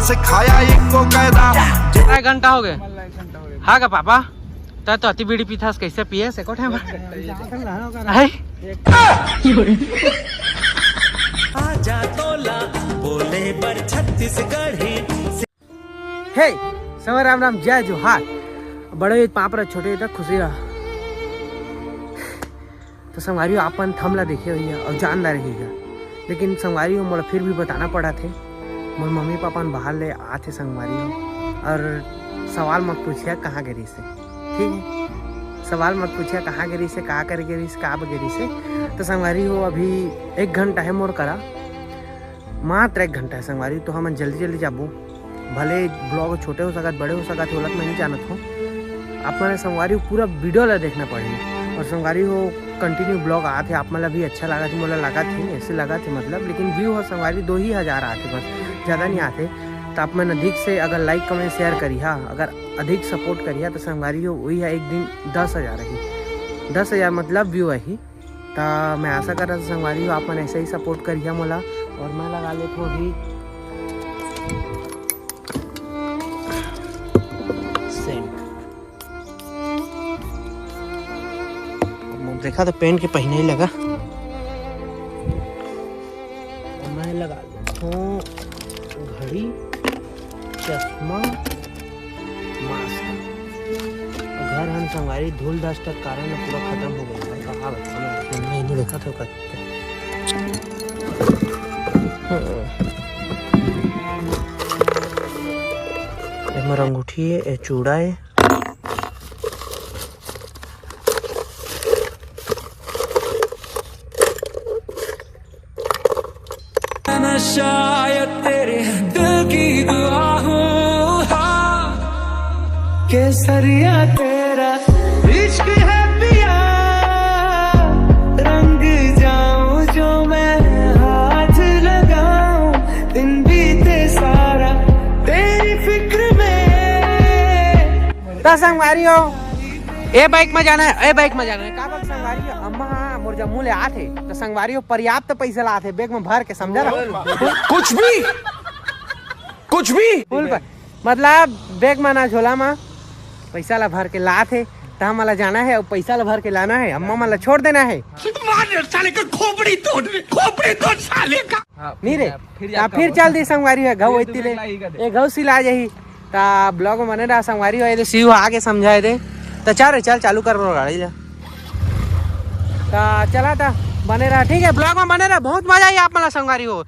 सिखाया एको कायदा। 1 घंटा हो गए हाँ का पापा तो अति बीड़ी पीथास कैसे पिए से कोठे में आजा तोला बोले पर छत्तीसगढ़ी। हे समय राम राम जय जोहार। बड़े पाप रहा छोटे तक खुशी रहा तो संगवारी आपन थमला देखे हुई है और जानदार रहेगा, लेकिन संगवारी हो मोला फिर भी बताना पड़ा थे। मोर मम्मी पापा बाहर ले आते संगवारी हो और सवाल मत पूछिए कहाँ गिरी से, ठीक है? सवाल मत पूछिए कहाँ गिरी से, कहाँ कर गिरी से, कहाँ गिरी से। तो संगवारी हो अभी 1 घंटा है मोर करा, मात्र 1 घंटा है संगवारी। तो हम जल्दी जल्दी जाबू, भले ब्लॉग छोटे हो सकत बड़े हो सकत होलत मैं नहीं जानत हूँ। आप मैंने संगवारी पूरा वीडियो ला देखना पड़ेगी और संगवारी हो कंटिन्यू ब्लॉग आते आप मतलब भी अच्छा लगा थी, मोला लगा थी ऐसे लगा थे मतलब, लेकिन व्यू हो संगवारी 2,000 आते बस, ज़्यादा नहीं आते। तो आप मैंने अधिक से अगर लाइक कमेंट शेयर करी हा, अगर अधिक सपोर्ट करिए तो संगवारी हो वही है एक दिन 10,000 रही, 10,000 मतलब व्यू है। तो मैं आशा कर रहा था संगवारी हो आप मैंने ऐसे ही सपोर्ट करिए मोला। और मैं लगा लेता हूँ अभी सेंट, देखा तो पेन के पहने ही लगा। मैं लगा लेता हूँ घड़ी, चश्मा, मास्क। घर हम संगवारी धूल दस्त के कारण पूरा खत्म हो गया। कहाँ बता मैं नहीं देखा था मेरा अंगूठी है, चूड़ा है, शायद तेरे दिल की दुआ हूँ केसरिया तेरा इश्क है पिया, रंग जाऊं जो मैं हाथ लगाऊं, दिन बीते सारा तेरी फिक्र में। तो संगवारी हो ए बाइक में जाना है, ए बाइक में जाना है का बात संगवारी हो अम्मा मोर जब मुँह ले आते तो संगवारी हो पर्याप्त पैसा लाते बैग में भर के, समझा रहा कुछ भी फुल पर मतलब बैग में ना झोला में पैसा ला भर के लाते। तो हम वाला जाना है और पैसा ला भर के लाना है, अम्मा वाला छोड़ देना है। साले का खोपड़ी तोड़ साले का। नहीं रे फिर चल दी संगवारी है घऊ इतनी ले ए घऊ सिला जाही। ता ब्लॉग में बने रहा संगवारी है सीव आके समझाए दे। तो चल चालू कर गाड़ी जा चला था बने रहा, ठीक है? ब्लॉग में बने रहा, बहुत मजा आई आप मला संगवारी हो।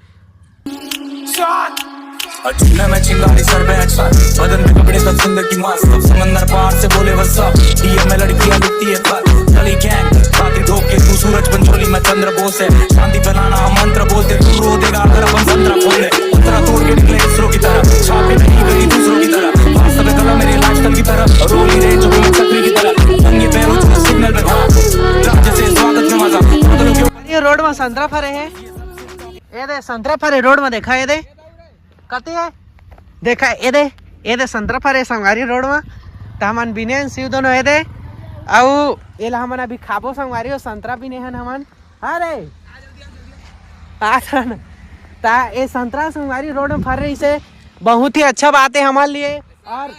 अचूना मैं चिंगारी सर पे अच्छा, बदन पे कपड़े सब सुंदर की मास्क, समंदर पार से बोले वसा, डीएम में लड़कियां लिखती है पर चली गैंग बाकी धोखे, तू सूरज पंचोली में चंद्र बोस है, शांति फैलाना हम मंत्र बोलते, तू रो देगा अगर अपन संतरा खोले, अंतरा तोड़ के निकले इसरो की तरह, छापे नहीं गई दूसरों की तरह, वास्तव में कला मेरे लाइफस्टाइल की तरह, रोली रहे जो मैं छतरी की तरह, नंगे पैरों से सिग्नल पे खड़ा, राज्य से स्वागत में मजा। ये रोड में संतरा फरे है, ये दे संतरा फरे रोड में देखा, ये दे कते है देखा, ये दे संतरा फरे संगवारी रोड में। तो हमन बिने शिव दोनों ये दे आउ ये ला हमन अभी खाबो संगवारी हो संतरा भी नहीं हन हमन। अरे आ ता ये संतरा संगवारी रोड में फर रही से बहुत ही अच्छा बात है हमारे लिए। और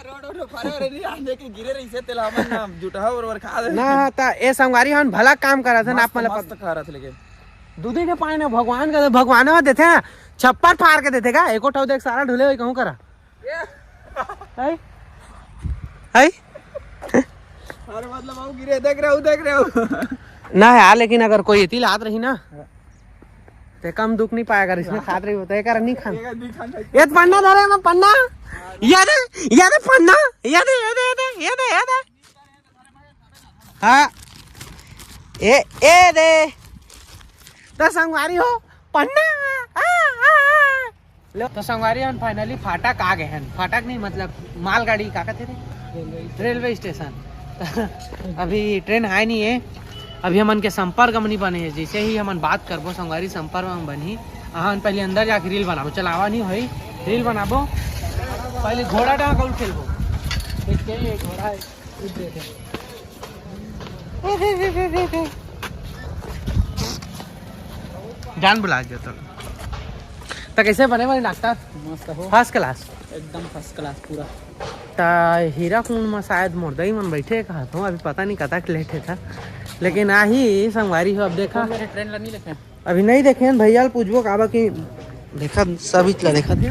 ना ता ये संगवारी हम भला काम करा था ना, आप मतलब दूधी के पानी भगवान का भगवान देते हैं छप्पर फाड़ के देते का एको ठाव देख सारा ढुले हुए कहूँ करा है अरे मतलब आओ गिरे देख रहे हो ना यार, लेकिन अगर कोई इतनी लात रही ना तो कम दुख नहीं पाएगा, इसमें खात रही होता है कर नहीं खान ये पन्ना धरे मैं पन्ना याद पन्ना याद हाँ ए दे तो संगवारी हो पन्ना तो संगवारी हम फाइनली फाटक आ गए हैं। फाटक नहीं मतलब मालगाड़ी का कहते थे रेलवे स्टेशन। अभी ट्रेन है नहीं है, अभी हमन के संपर्क में नहीं बने है। जैसे ही हमन बात करबो संगवारी संपर्क में बनी हम पहले अंदर जाके रील बनाबो, चलावा नहीं होई रील बनाबो। पहले घोड़ा डाल कौन खेलबो देखते घोड़ा जान बुला दिया तो तो कैसे बने वाले डॉक्टर? मस्त हो फर्स्ट क्लास एकदम फर्स्ट क्लास पूरा। ता हीरा कुंड में शायद मुर्दई मन बैठे कहा था, अभी पता नहीं कतक लेटे था, लेकिन आही संगवारी हो। अब देखा मेरे ट्रेन ला नहीं लेके अभी नहीं देखे हैं भैया पूछबो काबा की देखा सभी चला देखा थे।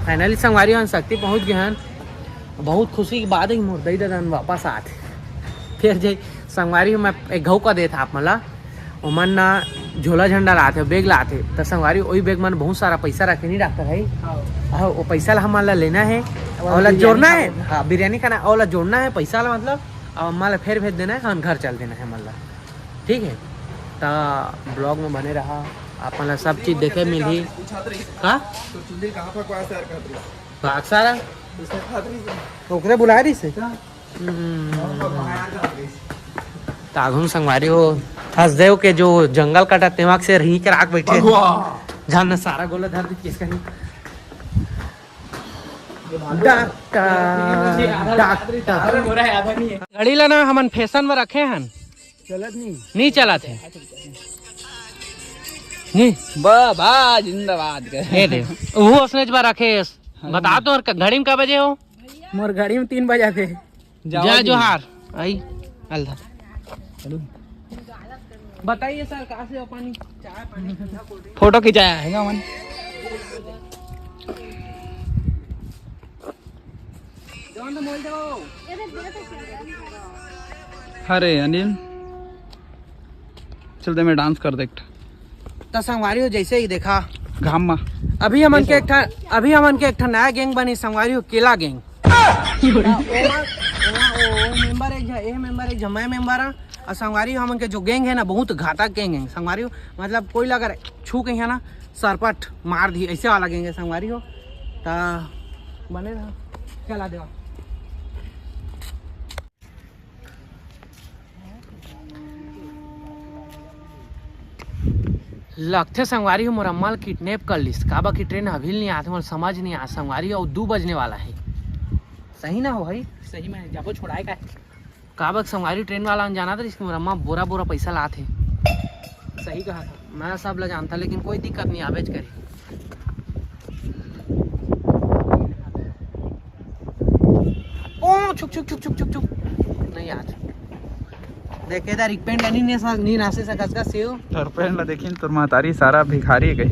फाइनली संगवारी हम शक्ति पहुंच गए हैं। बहुत खुशी की बात है कि मुर्दई दादन वापस आते फिर जे संगवारी में एक घऊ का देता आप मला ओमन ना झोला झंडा लाते बैग लाते तो संगवारी वही बैग में बहुत सारा पैसा रखे नहीं डॉक्टर भाई। वो पैसा ला हमारा लेना है और जोड़ना है। हाँ बिरयानी खाना और जोड़ना है पैसा ला मतलब और हमारा फिर भेज देना है, हम घर चल देना है मतलब। ठीक है तो ब्लॉग में बने रहा, आप मतलब सब चीज़ देखे मिली। हाँ सारा ओकरे बुला रही से ताघुम संगवारी हो हंस देव के जो जंगल कटा दिमाग से रही कर आग बैठे जान सारा गोला धर दी किसका नहीं। घड़ी लाना हमन फैशन में रखे हैं चलत नहीं चला थे नहीं बाबा जिंदाबाद दे वो उसने बार रखे बता तो घड़ी में क्या बजे हो? मोर घड़ी में 3 बजे थे। जय जोहार आई अल्लाह बताइए सर कहाँ से हो? पानी चाय पानी फोटो खिंचाया है मन अरे अनिल चलते मैं डांस कर देखता तो संगवारी हो जैसे ही देखा घाम में अभी हमन के एक ठा नया गैंग बनी संगवारी हो केला गैंग। मेंबर एक जमाया मेंबर और संगवारी हमन के जो गैंग है ना बहुत घातक गैंग है संगवारी हो। मतलब कोई अगर छू के है ना सरपट मार दी ऐसे वाला गैंग है संगवारी हो। ता बने रहा चला देवा लगते संगवारी हो मुरम्मल किडनैप कर लिस काबा की ट्रेन अभी नहीं आते मुझे समझ नहीं आ संगवारी और 2 बजने वाला है। सही ना हो भाई? सही में जाबो छोड़ाए का काबा संगवारी ट्रेन वाला जाना था जिसके मुरम्मा बोरा बोरा पैसा लाते। सही कहा था मैं सब ला जानता लेकिन कोई दिक्कत नहीं आवेज करे। ओ छुक छुक छुक छुक छुक छुक नहीं आज देखे था रिपेंड नहीं नासे सकस का सेव तरपेन ला देखिन तोर महतारी सारा भिखारी गई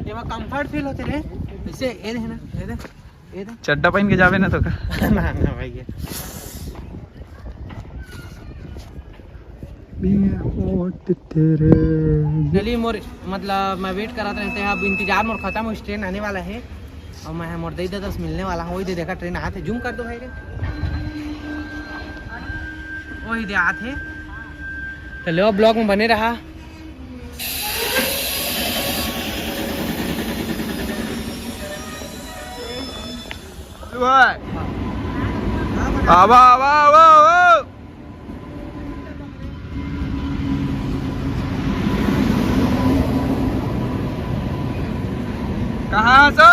ये में कंफर्ट फील होते रे ऐसे ये है ना ये दे चड्डा पहन के जावे ना तो का ना भाई चलिए मोर मतलब मैं वेट कराते रहते हैं। अब इंतजार मोर खत्म हो ट्रेन आने वाला है और मैं मोर दे 10 मिलने वाला हूँ। वही दे देखा ट्रेन आते जूम कर दो भाई रे वही दे आते चलो ब्लॉग में बने रहा। आवा आवा आवा आवा कहाँ सो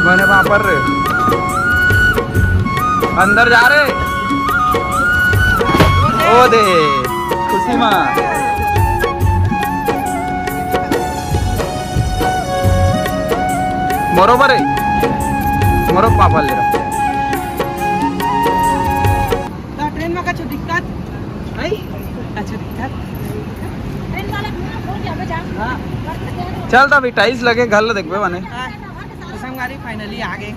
मैंने वहां पर अंदर जा रहे ओ दे खुशी माँ बरोबर है मोरो पापा ले रहा ट्रेन में कुछ दिक्कत है अच्छा दिक्कत ट्रेन वाला फोन जाबे जा हां चल तो अभी टाइल्स लगे घर देखबे बने संगवारी फाइनली आ गए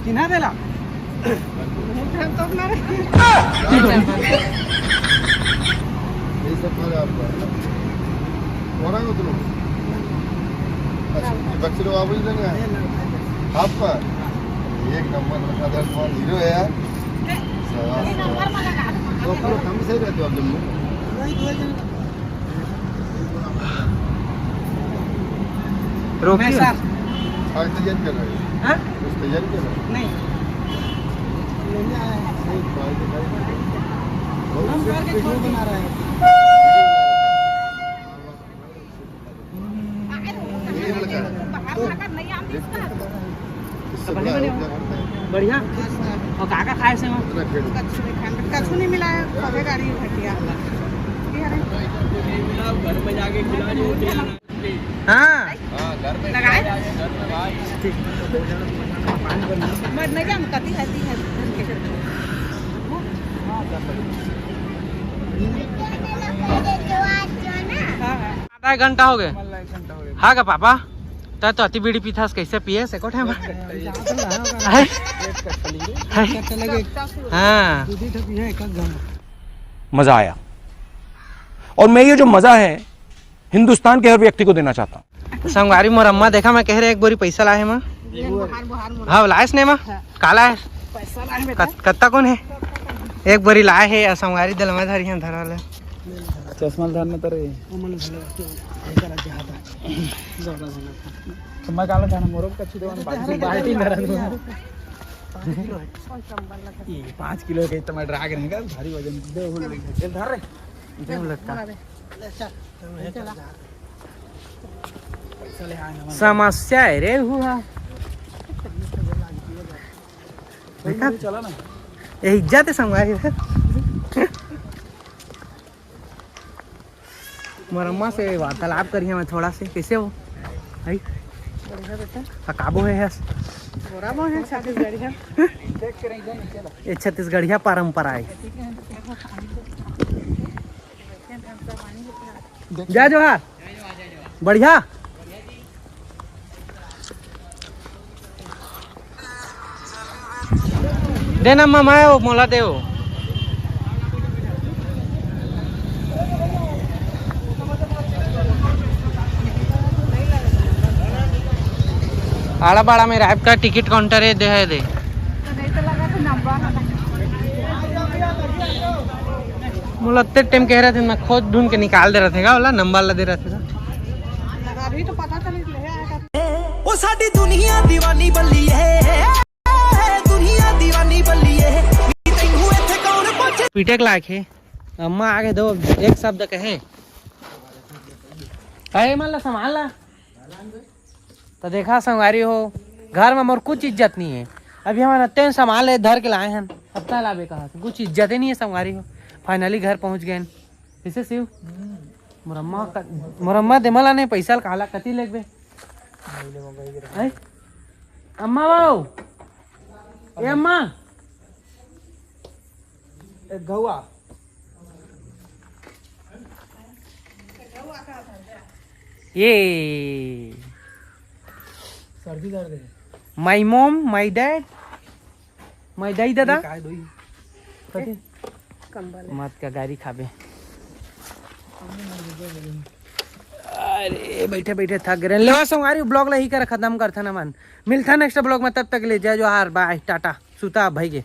किना देला तो अपना रे ये सब खा आपका कोरा को तुम अच्छा बच्चे लोग आप ही देंगे आपका एक नंबर रखा था कौन हीरो है यार ये नंबर में लगा दो। तो पूरा कम से रहते हो आप जम्मू रोकिए आज तैयारी कर रहे हो हाँ? कुछ तैयारी कर रहे हो नहीं एक बार दिखाई हम घर के छोड़ बना रहे हैं ये लड़का है बाहर लगा नहीं आती इसका। इससे बड़ा है क्या करता है बढ़िया और काका खाए से वहाँ इतना खेल कछु नहीं मिला है, सभी गाड़ी घटिया। घर में जाके खिला जो हाँ लगाए मैं नहीं क्या कती रहती है। आधा एक घंटा हो गए हाँ का पापा ता तो अति बीड़ी पीथास कैसे पिए से कोठे में हाँ मजा आया और मैं ये जो मजा है हिंदुस्तान के हर व्यक्ति को देना चाहता हूँ संगवारी मोर अम्मा देखा मैं कह रहे एक बोरी पैसा लाए माँ हाँ लाए नहीं माँ काला है कत्ता कौन है एक बोरी लाए है संगवारी दलमा धरी हैं धरा ले चश्मा धरने तर मैं काला जाना मोरो का छिदो बाल्टी धरा 5 किलो के तो मैं ड्रैग नहीं का भारी वजन दे हो धर रे समस्या है रे हुआ देखा चला ना ये इज्जत है संगवारी मरम्मा से वार्तालाप करिए मैं थोड़ा से कैसे हो भाई काबू है ये छत्तीसगढ़िया परंपरा है जय जोहार बढ़िया देना मामा मोला दे आड़ा बाड़ा में राइप का टिकट काउंटर है दे नहीं तो लगा तो नंबर मुझे इतने टाइम कह रहे थे मैं खोज ढूंढ के निकाल दे रहा था बोला नंबर ला दे रहा था लगा भी तो पता चली ले आएगा। ओ साडी दुनिया दीवानी बल्ली है दुनिया दीवानी बल्ली है तैनू इत्थे कौन पहुंचे पीटे के लायक है अम्मा आगे दो एक शब्द कहे कहे मान ला संभाल ला तो देखा संगवारी हो घर में मोर कुछ इज्जत नहीं है अभी हमारे अत्यंत संभाल है धर के लाए हैं अब तक लावे कहा कुछ इज्जत ही नहीं है संगवारी हो फाइनली घर पहुंच गए कैसे शिव मुरम्मा देमला नहीं पैसा काला कति लेबे अम्मा बाबू ए अम्मा एक गौआ ये सर्दी दर्द है my mom my dad my दाई दादा काय दोई मत का गाड़ी खाबे अरे बैठे बैठे थक गए ले संगवारी ब्लॉग ला ही कर खत्म करता ना मन मिलता नेक्स्ट ब्लॉग में तब तक ले जय जोहार बाय टाटा सुता भाई के